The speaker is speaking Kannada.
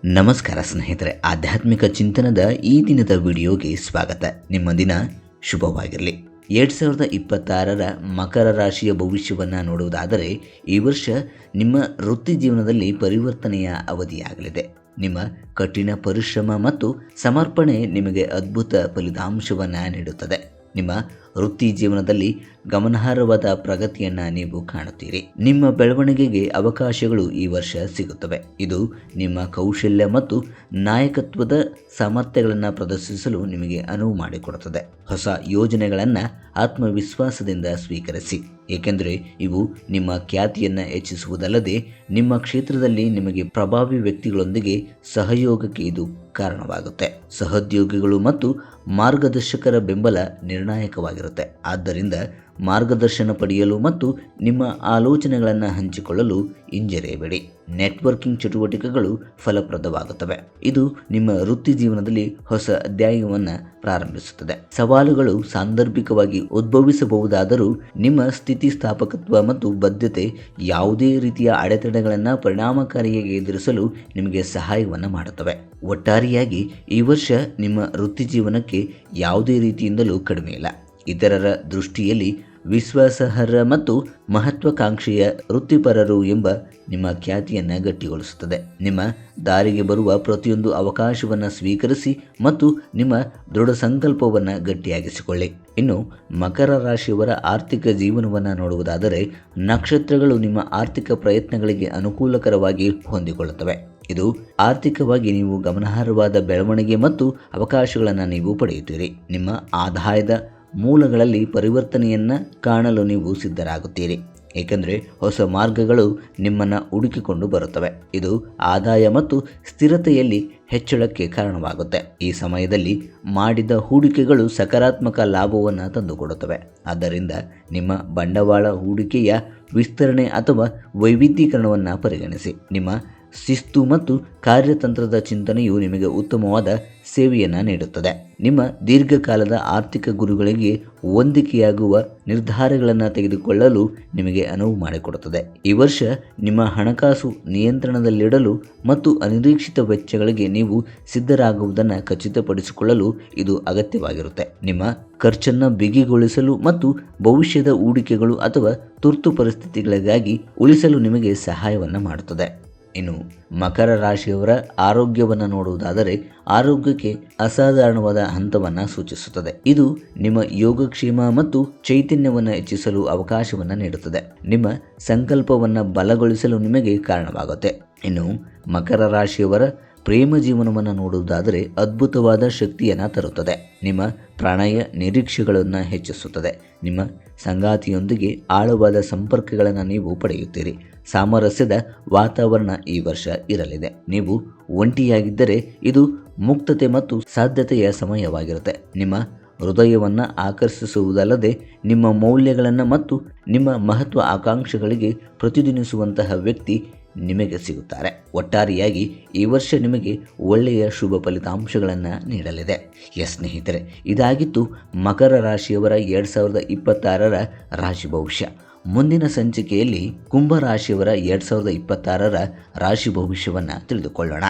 ನಮಸ್ಕಾರ ಸ್ನೇಹಿತರೆ, ಆಧ್ಯಾತ್ಮಿಕ ಚಿಂತನದ ಈ ದಿನದ ವಿಡಿಯೋಗೆ ಸ್ವಾಗತ. ನಿಮ್ಮ ದಿನ ಶುಭವಾಗಿರಲಿ. 2026ರ ಮಕರ ರಾಶಿಯ ಭವಿಷ್ಯವನ್ನು ನೋಡುವುದಾದರೆ, ಈ ವರ್ಷ ನಿಮ್ಮ ವೃತ್ತಿ ಜೀವನದಲ್ಲಿ ಪರಿವರ್ತನೆಯ ಅವಧಿಯಾಗಲಿದೆ. ನಿಮ್ಮ ಕಠಿಣ ಪರಿಶ್ರಮ ಮತ್ತು ಸಮರ್ಪಣೆ ನಿಮಗೆ ಅದ್ಭುತ ಫಲಿತಾಂಶವನ್ನು ನೀಡುತ್ತದೆ. ನಿಮ್ಮ ವೃತ್ತಿ ಜೀವನದಲ್ಲಿ ಗಮನಾರ್ಹವಾದ ಪ್ರಗತಿಯನ್ನು ನೀವು ಕಾಣುತ್ತೀರಿ. ನಿಮ್ಮ ಬೆಳವಣಿಗೆಗೆ ಅವಕಾಶಗಳು ಈ ವರ್ಷ ಸಿಗುತ್ತವೆ. ಇದು ನಿಮ್ಮ ಕೌಶಲ್ಯ ಮತ್ತು ನಾಯಕತ್ವದ ಸಾಮರ್ಥ್ಯಗಳನ್ನು ಪ್ರದರ್ಶಿಸಲು ನಿಮಗೆ ಅನುವು ಮಾಡಿಕೊಡುತ್ತದೆ. ಹೊಸ ಯೋಜನೆಗಳನ್ನು ಆತ್ಮವಿಶ್ವಾಸದಿಂದ ಸ್ವೀಕರಿಸಿ, ಏಕೆಂದರೆ ಇವು ನಿಮ್ಮ ಖ್ಯಾತಿಯನ್ನು ಹೆಚ್ಚಿಸುವುದಲ್ಲದೆ ನಿಮ್ಮ ಕ್ಷೇತ್ರದಲ್ಲಿ ನಿಮಗೆ ಪ್ರಭಾವಿ ವ್ಯಕ್ತಿಗಳೊಂದಿಗೆ ಸಹಯೋಗಕ್ಕೆ ಇದು ಕಾರಣವಾಗುತ್ತೆ. ಸಹೋದ್ಯೋಗಿಗಳು ಮತ್ತು ಮಾರ್ಗದರ್ಶಕರ ಬೆಂಬಲ ನಿರ್ಣಾಯಕವಾಗಿರುತ್ತೆ. ಆದ್ದರಿಂದ ಮಾರ್ಗದರ್ಶನ ಪಡೆಯಲು ಮತ್ತು ನಿಮ್ಮ ಆಲೋಚನೆಗಳನ್ನು ಹಂಚಿಕೊಳ್ಳಲು ಹಿಂಜರಿಯಬೇಡಿ. ನೆಟ್ವರ್ಕಿಂಗ್ ಚಟುವಟಿಕೆಗಳು ಫಲಪ್ರದವಾಗುತ್ತವೆ. ಇದು ನಿಮ್ಮ ವೃತ್ತಿ ಜೀವನದಲ್ಲಿ ಹೊಸ ಅಧ್ಯಾಯವನ್ನು ಪ್ರಾರಂಭಿಸುತ್ತದೆ. ಸವಾಲುಗಳು ಸಾಂದರ್ಭಿಕವಾಗಿ ಉದ್ಭವಿಸಬಹುದಾದರೂ ನಿಮ್ಮ ಸ್ಥಿತಿಸ್ಥಾಪಕತ್ವ ಮತ್ತು ಬದ್ಧತೆ ಯಾವುದೇ ರೀತಿಯ ಅಡೆತಡೆಗಳನ್ನು ಪರಿಣಾಮಕಾರಿಯಾಗಿ ಎದುರಿಸಲು ನಿಮಗೆ ಸಹಾಯವನ್ನು ಮಾಡುತ್ತವೆ. ಒಟ್ಟಾರೆಯಾಗಿ ಈ ವರ್ಷ ನಿಮ್ಮ ವೃತ್ತಿ ಜೀವನಕ್ಕೆ ಯಾವುದೇ ರೀತಿಯಿಂದಲೂ ಕಡಿಮೆ ಇಲ್ಲ. ಇತರರ ದೃಷ್ಟಿಯಲ್ಲಿ ವಿಶ್ವಾಸಾರ್ಹ ಮತ್ತು ಮಹತ್ವಾಕಾಂಕ್ಷೆಯ ವೃತ್ತಿಪರರು ಎಂಬ ನಿಮ್ಮ ಖ್ಯಾತಿಯನ್ನು ಗಟ್ಟಿಗೊಳಿಸುತ್ತದೆ. ನಿಮ್ಮ ದಾರಿಗೆ ಬರುವ ಪ್ರತಿಯೊಂದು ಅವಕಾಶವನ್ನು ಸ್ವೀಕರಿಸಿ ಮತ್ತು ನಿಮ್ಮ ದೃಢ ಸಂಕಲ್ಪವನ್ನು ಗಟ್ಟಿಯಾಗಿಸಿಕೊಳ್ಳಿ. ಇನ್ನು ಮಕರ ರಾಶಿಯವರ ಆರ್ಥಿಕ ಜೀವನವನ್ನು ನೋಡುವುದಾದರೆ, ನಕ್ಷತ್ರಗಳು ನಿಮ್ಮ ಆರ್ಥಿಕ ಪ್ರಯತ್ನಗಳಿಗೆ ಅನುಕೂಲಕರವಾಗಿ ಹೊಂದಿಕೊಳ್ಳುತ್ತವೆ. ಇದು ಆರ್ಥಿಕವಾಗಿ ನೀವು ಗಮನಾರ್ಹವಾದ ಬೆಳವಣಿಗೆ ಮತ್ತು ಅವಕಾಶಗಳನ್ನು ನೀವು ಪಡೆಯುತ್ತೀರಿ. ನಿಮ್ಮ ಆದಾಯದ ಮೂಲಗಳಲ್ಲಿ ಪರಿವರ್ತನೆಯನ್ನು ಕಾಣಲು ನೀವು ಸಿದ್ಧರಾಗುತ್ತೀರಿ, ಏಕೆಂದರೆ ಹೊಸ ಮಾರ್ಗಗಳು ನಿಮ್ಮನ್ನು ಹುಡುಕಿಕೊಂಡು ಬರುತ್ತವೆ. ಇದು ಆದಾಯ ಮತ್ತು ಸ್ಥಿರತೆಯಲ್ಲಿ ಹೆಚ್ಚಳಕ್ಕೆ ಕಾರಣವಾಗುತ್ತೆ. ಈ ಸಮಯದಲ್ಲಿ ಮಾಡಿದ ಹೂಡಿಕೆಗಳು ಸಕಾರಾತ್ಮಕ ಲಾಭವನ್ನು ತಂದುಕೊಡುತ್ತವೆ. ಆದ್ದರಿಂದ ನಿಮ್ಮ ಬಂಡವಾಳ ಹೂಡಿಕೆಯ ವಿಸ್ತರಣೆ ಅಥವಾ ವೈವಿಧ್ಯೀಕರಣವನ್ನು ಪರಿಗಣಿಸಿ. ನಿಮ್ಮ ಶಿಸ್ತು ಮತ್ತು ಕಾರ್ಯತಂತ್ರದ ಚಿಂತನೆಯು ನಿಮಗೆ ಉತ್ತಮವಾದ ಸೇವೆಯನ್ನು ನೀಡುತ್ತದೆ. ನಿಮ್ಮ ದೀರ್ಘಕಾಲದ ಆರ್ಥಿಕ ಗುರಿಗಳಿಗೆ ಹೊಂದಿಕೆಯಾಗುವ ನಿರ್ಧಾರಗಳನ್ನು ತೆಗೆದುಕೊಳ್ಳಲು ನಿಮಗೆ ಅನುವು ಮಾಡಿಕೊಡುತ್ತದೆ. ಈ ವರ್ಷ ನಿಮ್ಮ ಹಣಕಾಸು ನಿಯಂತ್ರಣದಲ್ಲಿಡಲು ಮತ್ತು ಅನಿರೀಕ್ಷಿತ ವೆಚ್ಚಗಳಿಗೆ ನೀವು ಸಿದ್ಧರಾಗುವುದನ್ನು ಖಚಿತಪಡಿಸಿಕೊಳ್ಳಲು ಇದು ಅಗತ್ಯವಾಗಿರುತ್ತೆ. ನಿಮ್ಮ ಖರ್ಚನ್ನು ಬಿಗಿಗೊಳಿಸಲು ಮತ್ತು ಭವಿಷ್ಯದ ಹೂಡಿಕೆಗಳು ಅಥವಾ ತುರ್ತು ಪರಿಸ್ಥಿತಿಗಳಿಗಾಗಿ ಉಳಿಸಲು ನಿಮಗೆ ಸಹಾಯವನ್ನು ಮಾಡುತ್ತದೆ. ಇನ್ನು ಮಕರ ರಾಶಿಯವರ ಆರೋಗ್ಯವನ್ನು ನೋಡುವುದಾದರೆ, ಆರೋಗ್ಯಕ್ಕೆ ಅಸಾಧಾರಣವಾದ ಹಂತವನ್ನು ಸೂಚಿಸುತ್ತದೆ. ಇದು ನಿಮ್ಮ ಯೋಗಕ್ಷೇಮ ಮತ್ತು ಚೈತನ್ಯವನ್ನು ಹೆಚ್ಚಿಸಲು ಅವಕಾಶವನ್ನು ನೀಡುತ್ತದೆ. ನಿಮ್ಮ ಸಂಕಲ್ಪವನ್ನು ಬಲಗೊಳಿಸಲು ನಿಮಗೆ ಕಾರಣವಾಗುತ್ತೆ. ಇನ್ನು ಮಕರ ರಾಶಿಯವರ ಪ್ರೇಮ ಜೀವನವನ್ನು ನೋಡುವುದಾದರೆ, ಅದ್ಭುತವಾದ ಶಕ್ತಿಯನ್ನು ತರುತ್ತದೆ. ನಿಮ್ಮ ಪ್ರಣಯ ನಿರೀಕ್ಷೆಗಳನ್ನು ಹೆಚ್ಚಿಸುತ್ತದೆ. ನಿಮ್ಮ ಸಂಗಾತಿಯೊಂದಿಗೆ ಆಳವಾದ ಸಂಪರ್ಕಗಳನ್ನು ನೀವು ಪಡೆಯುತ್ತೀರಿ. ಸಾಮರಸ್ಯದ ವಾತಾವರಣ ಈ ವರ್ಷ ಇರಲಿದೆ. ನೀವು ಒಂಟಿಯಾಗಿದ್ದರೆ ಇದು ಮುಕ್ತತೆ ಮತ್ತು ಸಾಧ್ಯತೆಯ ಸಮಯವಾಗಿರುತ್ತೆ. ನಿಮ್ಮ ಹೃದಯವನ್ನು ಆಕರ್ಷಿಸುವುದಲ್ಲದೆ ನಿಮ್ಮ ಮೌಲ್ಯಗಳನ್ನು ಮತ್ತು ನಿಮ್ಮ ಮಹತ್ವ ಆಕಾಂಕ್ಷೆಗಳಿಗೆ ಪ್ರತಿಧ್ವನಿಸುವಂತಹ ವ್ಯಕ್ತಿ ನಿಮಗೆ ಸಿಗುತ್ತಾರೆ. ಒಟ್ಟಾರೆಯಾಗಿ ಈ ವರ್ಷ ನಿಮಗೆ ಒಳ್ಳೆಯ ಶುಭ ಫಲಿತಾಂಶಗಳನ್ನು ನೀಡಲಿದೆ. ಸ್ನೇಹಿತರೆ, ಇದಾಗಿತ್ತು ಮಕರ ರಾಶಿಯವರ 2026ರ ರಾಶಿ ಭವಿಷ್ಯ. ಮುಂದಿನ ಸಂಚಿಕೆಯಲ್ಲಿ ಕುಂಭ ರಾಶಿಯವರ 2026ರ ರಾಶಿ ಭವಿಷ್ಯವನ್ನು ತಿಳಿದುಕೊಳ್ಳೋಣ.